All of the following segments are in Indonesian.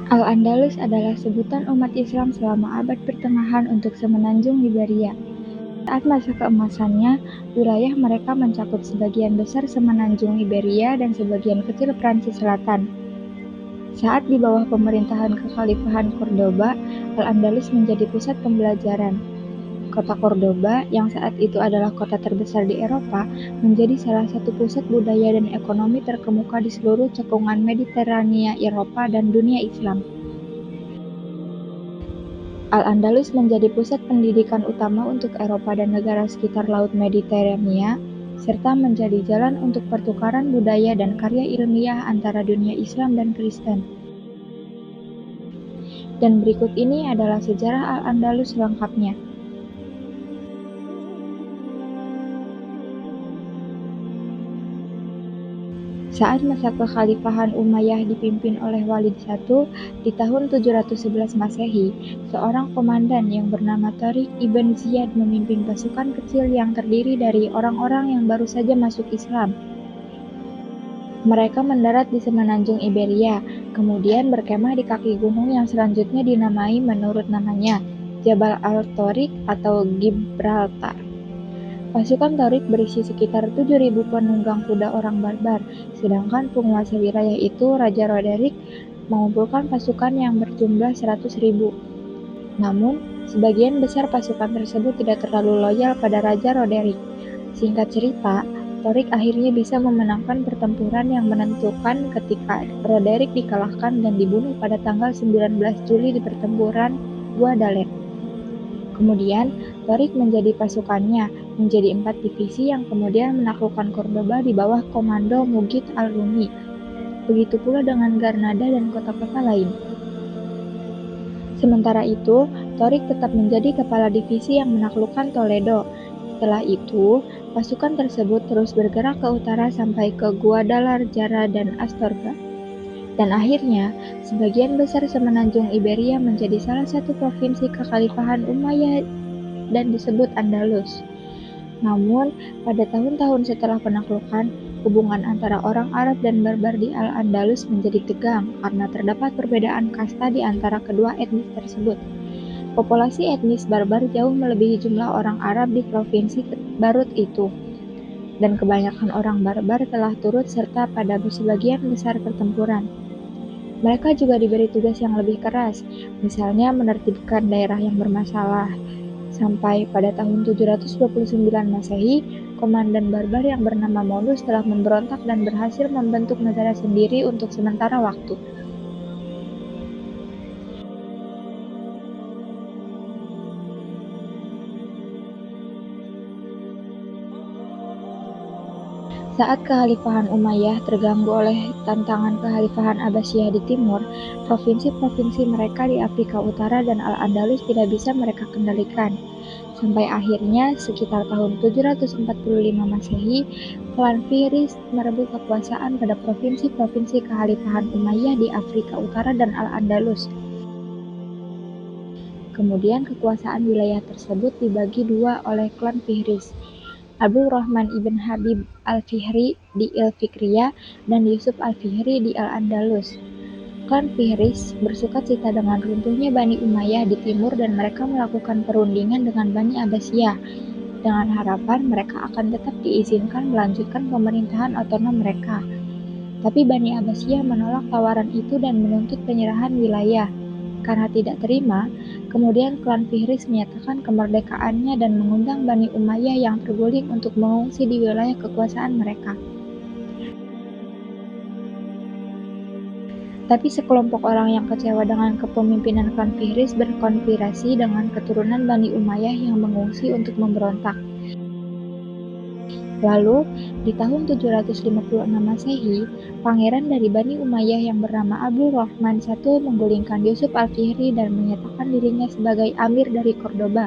Al-Andalus adalah sebutan umat Islam selama abad pertengahan untuk semenanjung Iberia. Saat masa keemasannya, wilayah mereka mencakup sebagian besar semenanjung Iberia dan sebagian kecil Prancis Selatan. Saat di bawah pemerintahan Kekhalifahan Cordoba, Al-Andalus menjadi pusat pembelajaran. Kota Cordoba, yang saat itu adalah kota terbesar di Eropa, menjadi salah satu pusat budaya dan ekonomi terkemuka di seluruh cekungan Mediterania, Eropa, dan dunia Islam. Al-Andalus menjadi pusat pendidikan utama untuk Eropa dan negara sekitar Laut Mediterania, serta menjadi jalan untuk pertukaran budaya dan karya ilmiah antara dunia Islam dan Kristen. Dan berikut ini adalah sejarah Al-Andalus lengkapnya. Saat masa kekhalifahan Umayyah dipimpin oleh Walid I di tahun 711 Masehi, seorang komandan yang bernama Tariq ibn Ziyad memimpin pasukan kecil yang terdiri dari orang-orang yang baru saja masuk Islam. Mereka mendarat di semenanjung Iberia, kemudian berkemah di kaki gunung yang selanjutnya dinamai menurut namanya, Jabal al-Tariq atau Gibraltar. Pasukan Tariq berisi sekitar 7.000 penunggang kuda orang barbar, sedangkan penguasa wilayah itu, Raja Roderick, mengumpulkan pasukan yang berjumlah 100.000. Namun, sebagian besar pasukan tersebut tidak terlalu loyal pada Raja Roderick. Singkat cerita, Tariq akhirnya bisa memenangkan pertempuran yang menentukan ketika Roderick dikalahkan dan dibunuh pada tanggal 19 Juli di pertempuran Guadalete. Kemudian, Tariq menjadi pasukannya menjadi 4 divisi yang kemudian menaklukkan Cordoba di bawah komando Mughith al-Rumi. Begitu pula dengan Granada dan kota-kota lain. Sementara itu, Tariq tetap menjadi kepala divisi yang menaklukkan Toledo. Setelah itu, pasukan tersebut terus bergerak ke utara sampai ke Guadalajara dan Astorga. Dan akhirnya, sebagian besar semenanjung Iberia menjadi salah satu provinsi kekhalifahan Umayyah dan disebut Andalus. Namun, pada tahun-tahun setelah penaklukan, hubungan antara orang Arab dan Barbar di Al-Andalus menjadi tegang karena terdapat perbedaan kasta di antara kedua etnis tersebut. Populasi etnis Barbar jauh melebihi jumlah orang Arab di provinsi Barut itu, dan kebanyakan orang Barbar telah turut serta pada sebagian besar pertempuran. Mereka juga diberi tugas yang lebih keras, misalnya menertibkan daerah yang bermasalah. Sampai pada tahun 729 Masehi, komandan barbar yang bernama Maulus telah memberontak dan berhasil membentuk negara sendiri untuk sementara waktu. Saat Kekhalifahan Umayyah terganggu oleh tantangan Kekhalifahan Abbasiyah di timur, provinsi-provinsi mereka di Afrika Utara dan Al-Andalus tidak bisa mereka kendalikan. Sampai akhirnya, sekitar tahun 745 Masehi, klan Fihris merebut kekuasaan pada provinsi-provinsi Kekhalifahan Umayyah di Afrika Utara dan Al-Andalus. Kemudian kekuasaan wilayah tersebut dibagi dua oleh klan Fihris, Abdul Rahman ibn Habib al-Fihri di Il-Fikriyah dan Yusuf al-Fihri di Al-Andalus. Klan Fihris bersukacita dengan runtuhnya Bani Umayyah di timur dan mereka melakukan perundingan dengan Bani Abbasiyah dengan harapan mereka akan tetap diizinkan melanjutkan pemerintahan otonom mereka. Tapi Bani Abbasiyah menolak tawaran itu dan menuntut penyerahan wilayah. Karena tidak terima, kemudian klan Fihris menyatakan kemerdekaannya dan mengundang Bani Umayyah yang terguling untuk mengungsi di wilayah kekuasaan mereka. Tapi sekelompok orang yang kecewa dengan kepemimpinan klan Fihris berkonspirasi dengan keturunan Bani Umayyah yang mengungsi untuk memberontak. Lalu, di tahun 756 Masehi, pangeran dari Bani Umayyah yang bernama Abdul Rahman I menggulingkan Yusuf al-Fihri dan menyatakan dirinya sebagai amir dari Cordoba.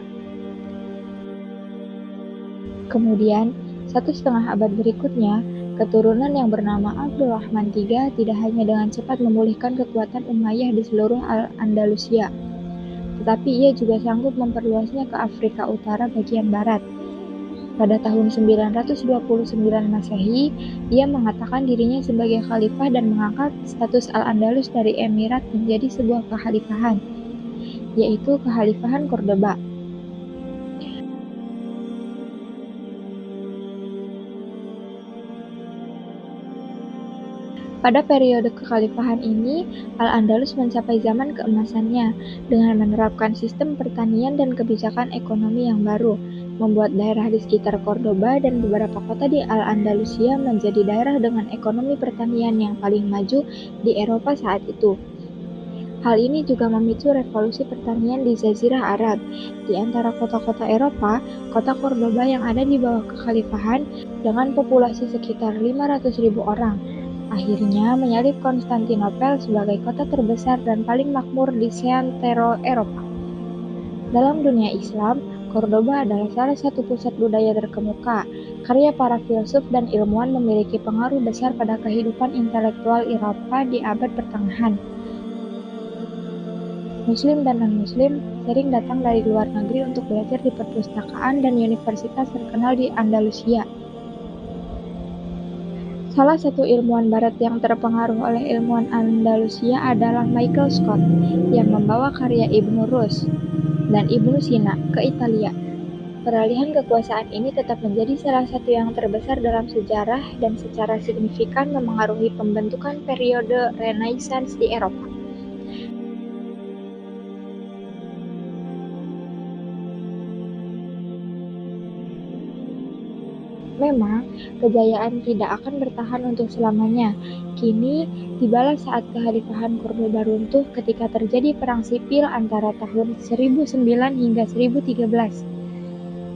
Kemudian, 1,5 abad berikutnya, keturunan yang bernama Abdul Rahman III tidak hanya dengan cepat memulihkan kekuatan Umayyah di seluruh Al-Andalusia, tetapi ia juga sanggup memperluasnya ke Afrika Utara bagian barat. Pada tahun 929 Masehi, ia mengatakan dirinya sebagai khalifah dan mengangkat status Al-Andalus dari emirat menjadi sebuah kekhalifahan, yaitu Kekhalifahan Cordoba. Pada periode kekhalifahan ini, Al-Andalus mencapai zaman keemasannya dengan menerapkan sistem pertanian dan kebijakan ekonomi yang baru, membuat daerah di sekitar Cordoba dan beberapa kota di Al-Andalusia menjadi daerah dengan ekonomi pertanian yang paling maju di Eropa saat itu. Hal ini juga memicu revolusi pertanian di Jazirah Arab. Di antara kota-kota Eropa, kota Cordoba yang ada di bawah kekhalifahan dengan populasi sekitar 500.000 orang akhirnya menyalip Konstantinopel sebagai kota terbesar dan paling makmur di seantero Eropa. Dalam dunia Islam, Cordoba adalah salah satu pusat budaya terkemuka. Karya para filsuf dan ilmuwan memiliki pengaruh besar pada kehidupan intelektual Eropa di abad pertengahan. Muslim dan non-Muslim sering datang dari luar negeri untuk belajar di perpustakaan dan universitas terkenal di Andalusia. Salah satu ilmuwan barat yang terpengaruh oleh ilmuwan Andalusia adalah Michael Scott, yang membawa karya Ibnu Rushd dan Ibnu Sina ke Italia. Peralihan kekuasaan ini tetap menjadi salah satu yang terbesar dalam sejarah dan secara signifikan memengaruhi pembentukan periode Renaissance di Eropa. Memang, kejayaan tidak akan bertahan untuk selamanya. Kini, dibalas saat kekhalifahan Cordoba runtuh ketika terjadi perang sipil antara tahun 1009 hingga 1013.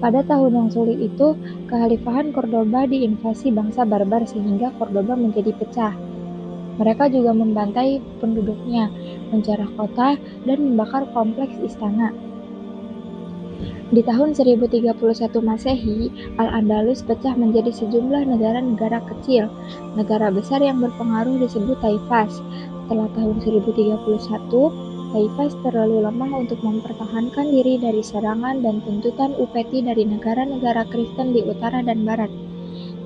Pada tahun yang sulit itu, kekhalifahan Cordoba diinvasi bangsa barbar sehingga Cordoba menjadi pecah. Mereka juga membantai penduduknya, menjarah kota, dan membakar kompleks istana. Di tahun 1031 Masehi, Al-Andalus pecah menjadi sejumlah negara-negara kecil. Negara besar yang berpengaruh disebut Taifas. Setelah tahun 1031, Taifas terlalu lemah untuk mempertahankan diri dari serangan dan tuntutan upeti dari negara-negara Kristen di utara dan barat,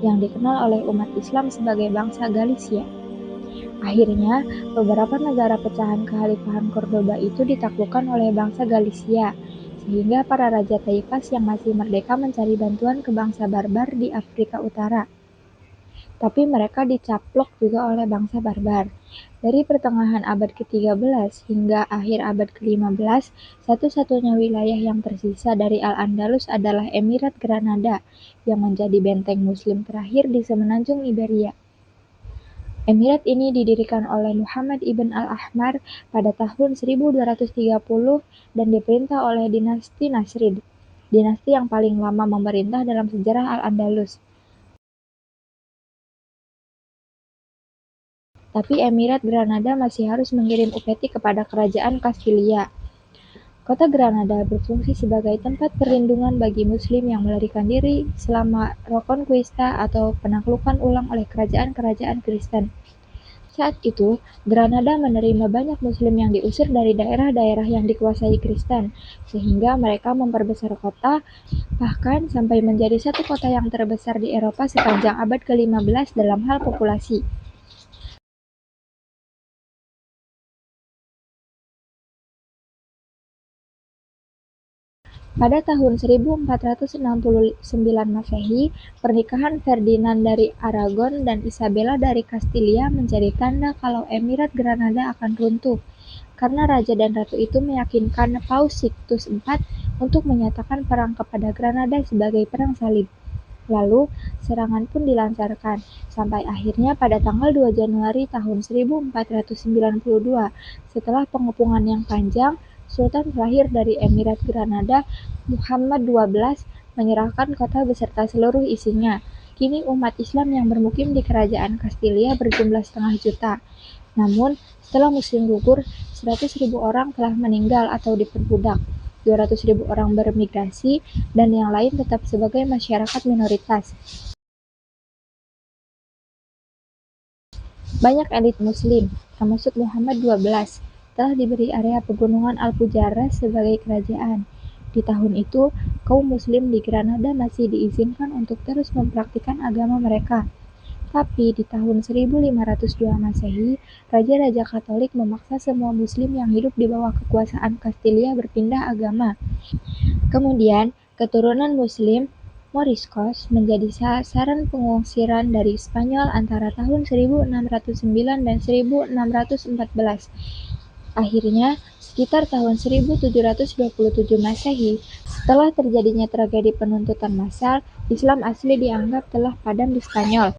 yang dikenal oleh umat Islam sebagai bangsa Galicia. Akhirnya, beberapa negara pecahan kekhalifahan Cordoba itu ditaklukkan oleh bangsa Galicia, sehingga para raja Taifas yang masih merdeka mencari bantuan ke bangsa barbar di Afrika Utara. Tapi mereka dicaplok juga oleh bangsa barbar. Dari pertengahan abad ke-13 hingga akhir abad ke-15, satu-satunya wilayah yang tersisa dari Al-Andalus adalah Emirat Granada, yang menjadi benteng Muslim terakhir di semenanjung Iberia. Emirat ini didirikan oleh Muhammad ibn al-Ahmar pada tahun 1230 dan diperintah oleh dinasti Nasrid, dinasti yang paling lama memerintah dalam sejarah Al-Andalus. Tapi Emirat Granada masih harus mengirim upeti kepada kerajaan Kastilia. Kota Granada berfungsi sebagai tempat perlindungan bagi Muslim yang melarikan diri selama Reconquista atau penaklukan ulang oleh kerajaan-kerajaan Kristen. Saat itu, Granada menerima banyak Muslim yang diusir dari daerah-daerah yang dikuasai Kristen, sehingga mereka memperbesar kota, bahkan sampai menjadi satu kota yang terbesar di Eropa sepanjang abad ke-15 dalam hal populasi. Pada tahun 1469 Masehi, pernikahan Ferdinand dari Aragon dan Isabella dari Kastilia menjadi tanda kalau Emirat Granada akan runtuh, karena raja dan ratu itu meyakinkan Paus Sixtus IV untuk menyatakan perang kepada Granada sebagai perang salib. Lalu, serangan pun dilancarkan, sampai akhirnya pada tanggal 2 Januari tahun 1492, setelah pengepungan yang panjang, Sultan terakhir dari Emirat Granada, Muhammad XII, menyerahkan kota beserta seluruh isinya. Kini umat Islam yang bermukim di kerajaan Kastilia berjumlah 500 juta. Namun, setelah Muslim gugur, 100.000 orang telah meninggal atau diperbudak, 200.000 orang bermigrasi, dan yang lain tetap sebagai masyarakat minoritas. Banyak elit Muslim, termasuk Muhammad XII, telah diberi area pegunungan Al-Fujairah sebagai kerajaan. Di tahun itu, kaum muslim di Granada masih diizinkan untuk terus mempraktikkan agama mereka. Tapi di tahun 1502 Masehi, raja-raja Katolik memaksa semua muslim yang hidup di bawah kekuasaan Kastilia berpindah agama. Kemudian, keturunan muslim Moriscos menjadi sasaran pengusiran dari Spanyol antara tahun 1609 dan 1614. Akhirnya, sekitar tahun 1727 Masehi, setelah terjadinya tragedi penuntutan massal, Islam asli dianggap telah padam di Spanyol.